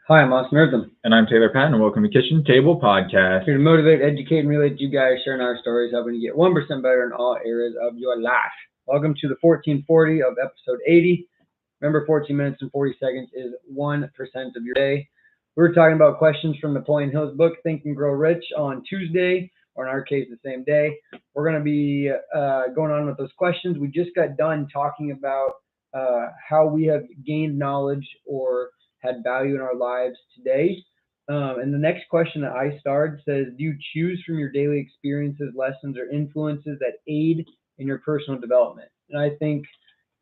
Hi, I'm Austin Eartham. And I'm Taylor Patton, and welcome to Kitchen Table Podcast. Here to motivate, educate, and relate to you guys, sharing our stories, helping you get 1% better in all areas of your life. Welcome to the 1440 of episode 80. Remember, 14 minutes and 40 seconds is 1% of your day. We're talking about questions from Napoleon Hill's book, Think and Grow Rich, on Tuesday, or in our case, the same day. We're going to be going on with those questions. We just got done talking about how we have gained knowledge or had value in our lives today. And the next question that I starred says, do you choose from your daily experiences, lessons, or influences that aid in your personal development? And I think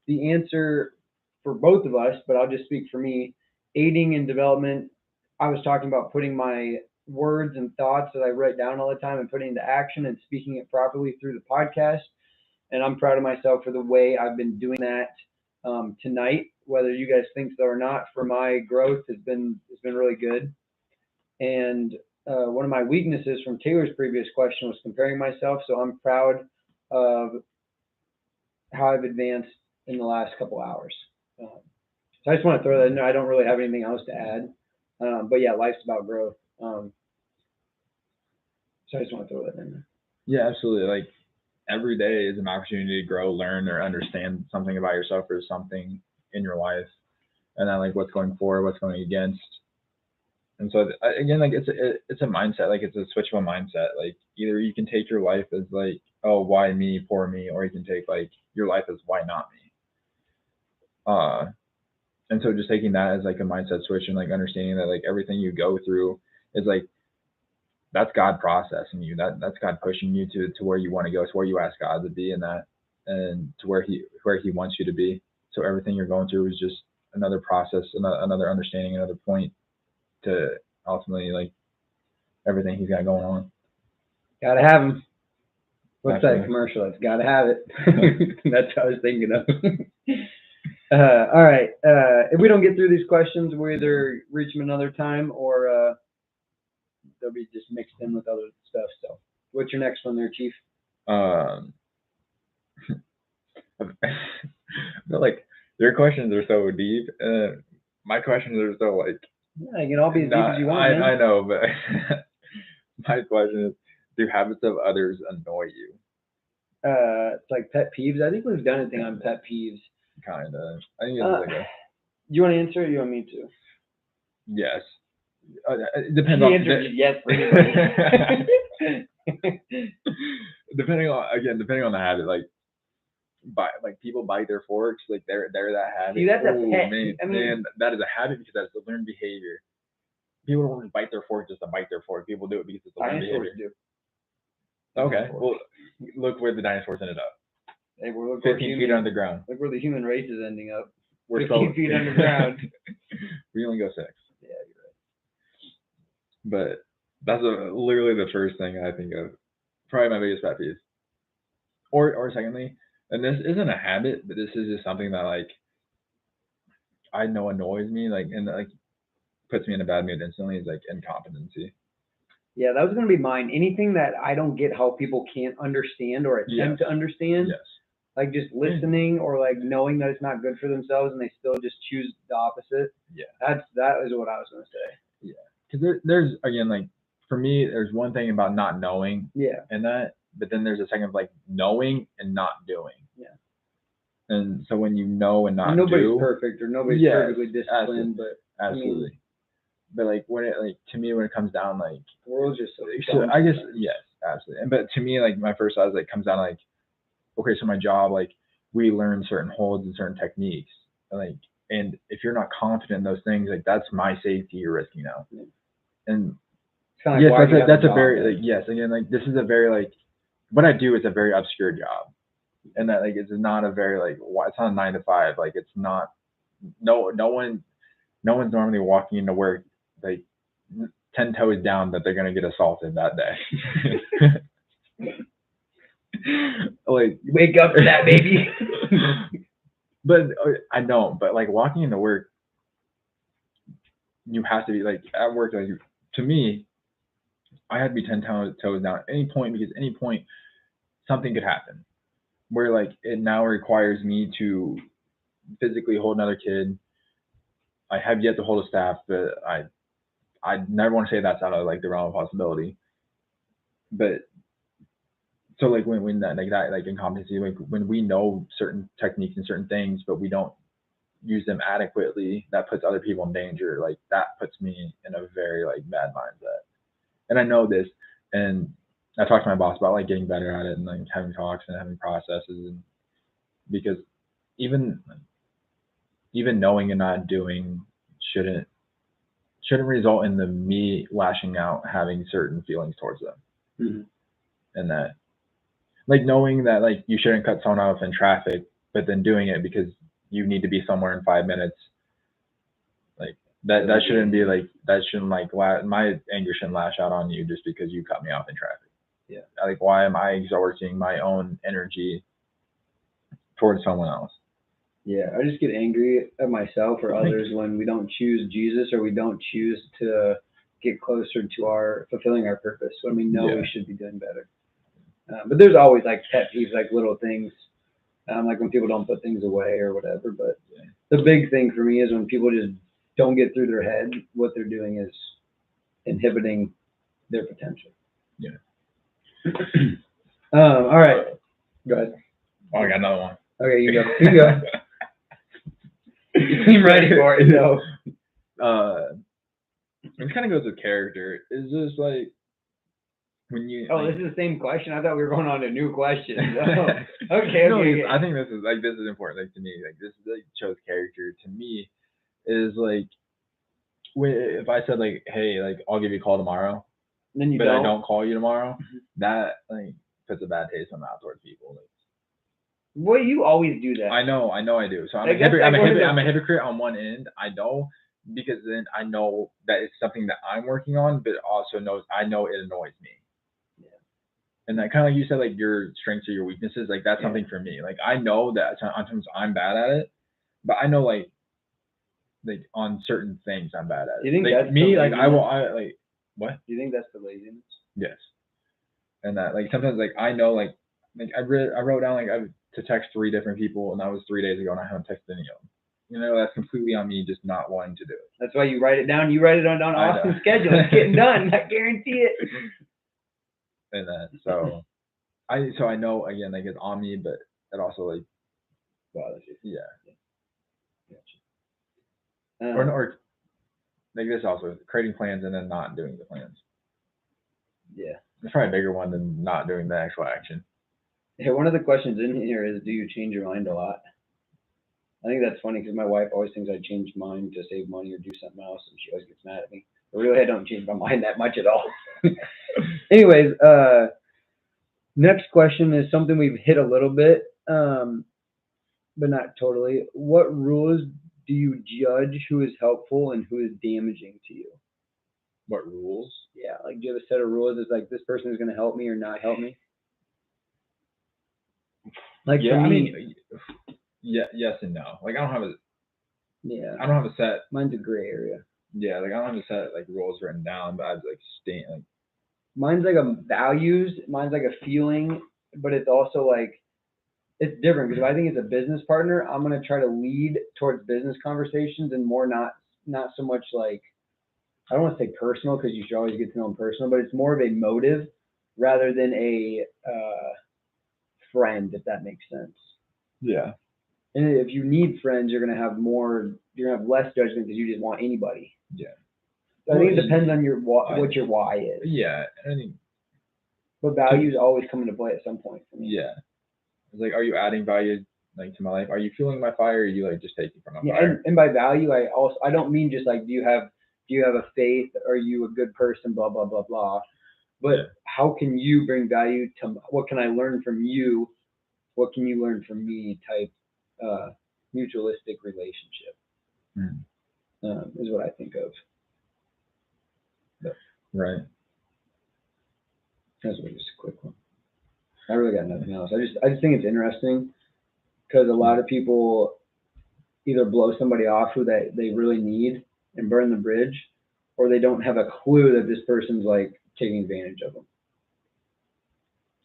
the answer for both of us, but I'll just speak for me, aiding in development, I was talking about putting my words and thoughts that I write down all the time and putting into action and speaking it properly through the podcast. And I'm proud of myself for the way I've been doing that tonight. Whether you guys think so or not, for my growth has been really good. And one of my weaknesses from Taylor's previous question was comparing myself. So I'm proud of how I've advanced in the last couple hours. So I just want to throw that in there. I don't really have anything else to add. But yeah, life's about growth. So I just want to throw that in there. Yeah, absolutely. Like every day is an opportunity to grow, learn, or understand something about yourself or something in your life, and then like what's going forward, what's going against. And so again, like it's a mindset, like it's a switch of a mindset. Like either you can take your life as like, oh, why me, poor me, or you can take like your life as why not me. And so just taking that as like a mindset switch and like understanding that like everything you go through is like that's God processing you. That's God pushing you to where you want to go, to where you ask God to be in that, and to where He wants you to be. So everything you're going through is just another process, another understanding, another point to ultimately like everything He's got going on. Gotta have him. What's Absolutely. that commercial? It's gotta have it. That's what I was thinking of. All right. If we don't get through these questions, we'll either reach them another time or they'll be just mixed in with other stuff. So, what's your next one there, Chief? I feel like your questions are so deep. My questions are so like. Yeah, you can all be as deep as you want. I know, but my question is: do habits of others annoy you? It's like pet peeves. I think we've done a thing on pet peeves. Kinda. I think it's like a. Do you want to answer, or you want me to? Yes. It depends on. Yes for anybody. Depending on the habit, like people bite their forks, like they're that habit. See, that's a pet. Man, that is a habit because that's a learned behavior. People don't bite their fork just to bite their fork. People do it because it's a learned behavior. Do. Okay, well, look where the dinosaurs ended up. Hey, we're 15 feet underground. Look where the human race is ending up. We're 15 feet underground. We only go 6. Yeah, you're right. But that's literally the first thing I think of. Probably my biggest pet peeve. Or secondly, and this isn't a habit, but this is just something that like I know annoys me, like and like puts me in a bad mood instantly, is like incompetency. Yeah, that was gonna be mine. Anything that I don't get how people can't understand or attempt to understand. Yes. Like just listening or like knowing that it's not good for themselves and they still just choose the opposite. Yeah. That is what I was gonna say. Yeah. Because there's again like for me there's one thing about not knowing. Yeah. And that, but then there's a second of like knowing and not doing. Yeah. And so when you know and not and nobody's perfect or nobody's perfectly disciplined, but absolutely. But like when it like to me when it comes down like the world's just so I guess yes, absolutely. But to me like my first thought is like comes down like okay, so my job like we learn certain holds and certain techniques and if you're not confident in those things like that's my safety you're risking now. Yeah. And yes, that's a very like yes again like this is a very like what I do is a very obscure job. And that like it's not a very like it's not a 9 to 5 like it's not no one's normally walking into work like 10 toes down that they're gonna get assaulted that day. Like wake up to that baby. But I don't. But like walking into work, you have to be like at work. Like to me, I had to be 10 toes down at any point because any point something could happen. Where like it now requires me to physically hold another kid. I have yet to hold a staff, but I never want to say that's out of like the realm of possibility. But so like when that like incompetency, like when we know certain techniques and certain things, but we don't use them adequately, that puts other people in danger. Like that puts me in a very like bad mindset. And I know this, and I talked to my boss about like getting better at it and like having talks and having processes, and because even knowing and not doing shouldn't result in me lashing out, having certain feelings towards them. Mm-hmm. And that like knowing that like you shouldn't cut someone off in traffic, but then doing it because you need to be somewhere in 5 minutes, like that shouldn't be like, that shouldn't like my anger shouldn't lash out on you just because you cut me off in traffic. Yeah. Like, why am I exhausting my own energy towards someone else? Yeah, I just get angry at myself or others when we don't choose Jesus, or we don't choose to get closer to our fulfilling our purpose when we know we should be doing better. But there's always like pet peeves, like little things, like when people don't put things away or whatever. But the big thing for me is when people just don't get through their head, what they're doing is inhibiting their potential. Yeah. All right. Go ahead. Oh, I got another one. Okay, you go. You go. You seem ready for it, though. It kind of goes with character. It's just like when you. Oh, like, this is the same question. I thought we were going on to new questions. Oh, okay. No, Okay. I think this is important. Like to me, like this like shows character. To me, is like if I said like, hey, like I'll give you a call tomorrow, Then but I don't call you tomorrow, that like puts a bad taste in my mouth towards people. Like, well, you always do that. I know I do. So I'm Like, a hypocrite on one end. I know, because then I know that it's something that I'm working on, but also I know it annoys me. Yeah. And that kind of like you said, like your strengths or your weaknesses, like that's something for me. Like I know that sometimes I'm bad at it, but I know like on certain things I'm bad at it. You think like that's me? the Like I laziness? like what? Do you think that's the laziness? Yes. And that like sometimes like I know like I wrote down like to text 3 different people, and that was 3 days ago, and I haven't texted any of them. You know, that's completely on me just not wanting to do it. That's why you write it down. You write it on Austin's schedule. It's getting done. I guarantee it. And that so I know again like it's on me, but it also like bothers you. Yeah. Gotcha. Or like this also creating plans and then not doing the plans. Yeah. It's probably a bigger one than not doing the actual action. Yeah, one of the questions in here is, do you change your mind a lot? I think that's funny because my wife always thinks I change mine to save money or do something else, and she always gets mad at me. But really, I don't change my mind that much at all. Anyways, next question is something we've hit a little bit, but not totally. What rules do you judge who is helpful and who is damaging to you? What rules? Yeah, like do you have a set of rules? It's like this person is going to help me or not help me? Like yeah, for me, I mean, yes and no. Like I don't have a set. Mine's a gray area. Yeah, like I don't have a set like rules written down, but I have like like. Mine's like a values. Mine's like a feeling, but it's also like it's different because if I think it's a business partner, I'm gonna try to lead towards business conversations and more not so much like, I don't want to say personal because you should always get to know them personal, but it's more of a motive rather than a friend, if that makes sense. Yeah. And if you need friends, you're gonna have less judgment because you just want anybody. Yeah. So I think it depends on what your why is. Yeah, I mean. But values always come into play at some point for me. Yeah. It's like, are you adding value like to my life? Are you fueling my fire, or are you like just taking from my fire? And by value, I don't mean just like do you have a faith? Are you a good person? Blah blah blah blah. But how can you bring value to? What can I learn from you? What can you learn from me? Type mutualistic relationship is what I think of. But, right. That's just a quick one. I really got nothing else. I just think it's interesting because a lot of people either blow somebody off who they really need and burn the bridge, or they don't have a clue that this person's like taking advantage of them.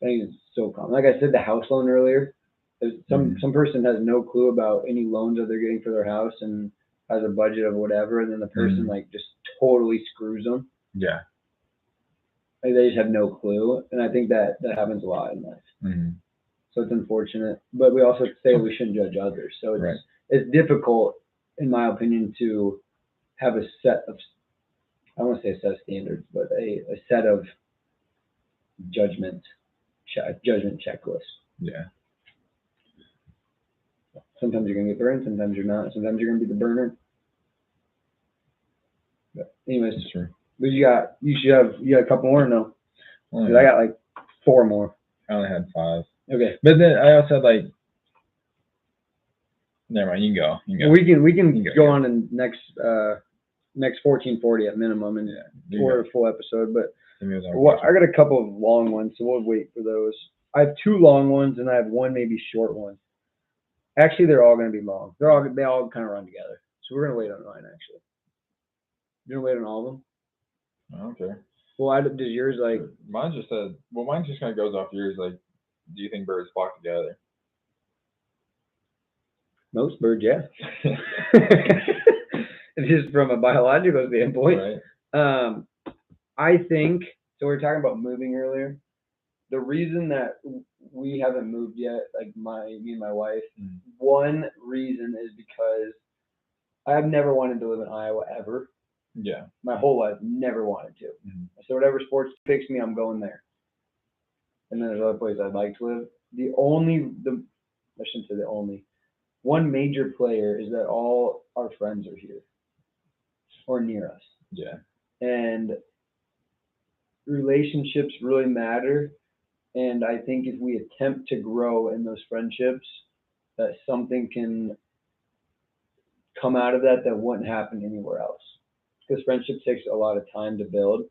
I think it's so common. Like I said, the house loan earlier, Some person has no clue about any loans that they're getting for their house and has a budget of whatever, and then the person like just totally screws them. Yeah. Like, they just have no clue, and I think that happens a lot in life. Mm-hmm. So it's unfortunate, but we also say we shouldn't judge others. So it's Right. it's difficult, in my opinion, to have a set of, I don't want to say a set of standards, but a set of judgment checklist. Yeah. Sometimes you're gonna get burned, sometimes you're not. Sometimes you're gonna be the burner. But anyways, That's true. but you got a couple more or no? Well, 'Cause I got like 4 more. I only had 5. Okay. But then I also had like, never mind. You can go. You can go. We can go, go yeah. on in next 1440 at minimum and You for go. a full episode. But Give me another well, question. I got a couple of long ones, so we'll wait for those. I have 2 long ones and I have 1 maybe short one. Actually, they're all going to be long. They all kind of run together. So we're going to wait on mine actually. You going to wait on all of them? I don't care. Well, does yours like? Mine just said. Well, mine just kind of goes off yours. Like, do you think birds flock together? Most birds, yeah. It's just from a biological standpoint. Right. I think so. We were talking about moving earlier. The reason that we haven't moved yet, like me and my wife, one reason is because I have never wanted to live in Iowa ever. Yeah. My whole life, never wanted to. So whatever sports picks me, I'm going there. And then there's other places I'd like to live. I shouldn't say the only. One major player is that all our friends are here or near us. Yeah. And relationships really matter. And I think if we attempt to grow in those friendships, that something can come out of that wouldn't happen anywhere else. Because friendship takes a lot of time to build.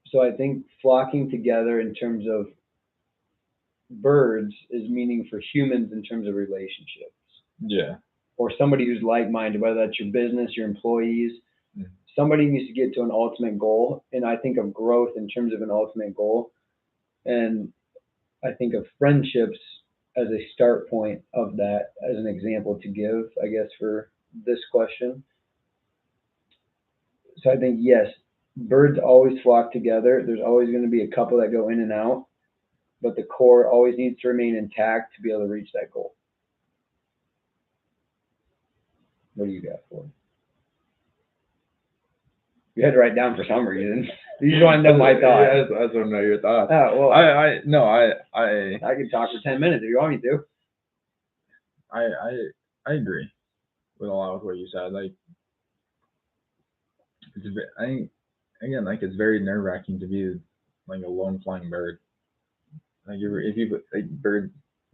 So I think flocking together in terms of birds is meaning for humans in terms of relationships. Yeah. Or somebody who's like-minded, whether that's your business, your employees. Somebody needs to get to an ultimate goal. And I think of growth in terms of an ultimate goal. And I think of friendships as a start point of that, as an example to give, I guess, for this question. So I think, yes, birds always flock together. There's always going to be a couple that go in and out, but the core always needs to remain intact to be able to reach that goal. What do you got for it? You had to write down for some reason. You just want to know my thoughts. Yeah, I just want to know your thoughts. Oh, well, I could talk for 10 minutes if you want me to. I agree with a lot of what you said. Like, I think, again, like, it's very nerve-wracking to be like a lone flying bird. Like, if you like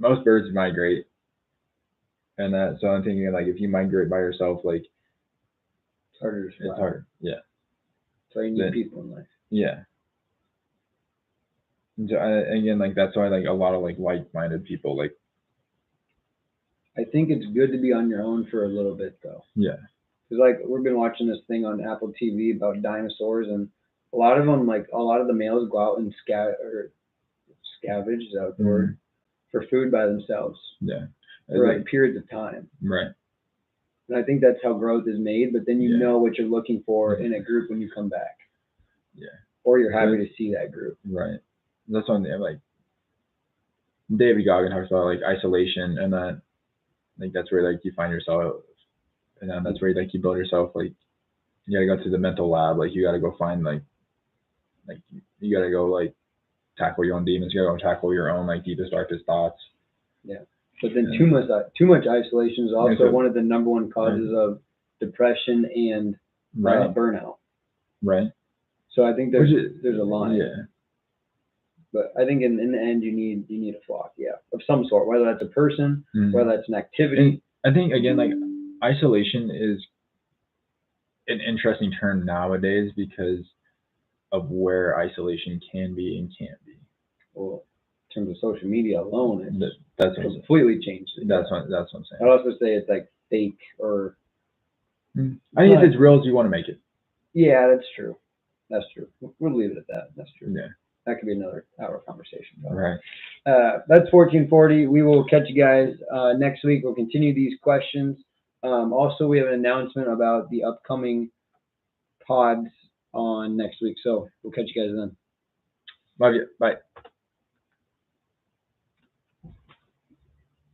most birds migrate, and so I'm thinking, like, if you migrate by yourself, like, it's harder to survive. It's hard. Yeah. So you need people in life. Yeah. And so again, like, that's why, like, a lot of like-minded people, like. I think it's good to be on your own for a little bit, though. Yeah. Because, like, we've been watching this thing on Apple TV about dinosaurs, and a lot of them, like, a lot of the males go out and scavenge, is that the word, for food by themselves. Yeah. For like periods of time. Right. And I think that's how growth is made, but then you know what you're looking for in a group when you come back. Yeah. Or you're happy to see that group. Right. That's one thing, like, David Goggin talks about, like, isolation, and that, like, that's where, like, you find yourself, and then that's where, like, you build yourself, like, you gotta go to the mental lab, like, you gotta go find, like, you gotta go, like, tackle your own demons, you gotta go tackle your own, like, deepest, darkest thoughts. Yeah. But then too much isolation is also one of the number one causes of depression and burnout. Right. So I think there's a line. Yeah. But I think in the end you need a flock, of some sort, whether that's a person, whether that's an activity. And I think, again, like, isolation is an interesting term nowadays because of where isolation can be and can't be. Well, in terms of social media alone, that's completely changed it. That's what I'm saying. I'd also say it's like fake or. I think it's as real as you want to make it. Yeah, that's true. That's true. We'll leave it at that. That's true. Yeah. that could be another hour conversation. But, Right. that's 1440. We will catch you guys next week. We'll continue these questions. Also, we have an announcement about the upcoming pods on next week. So we'll catch you guys then. Love you. Bye.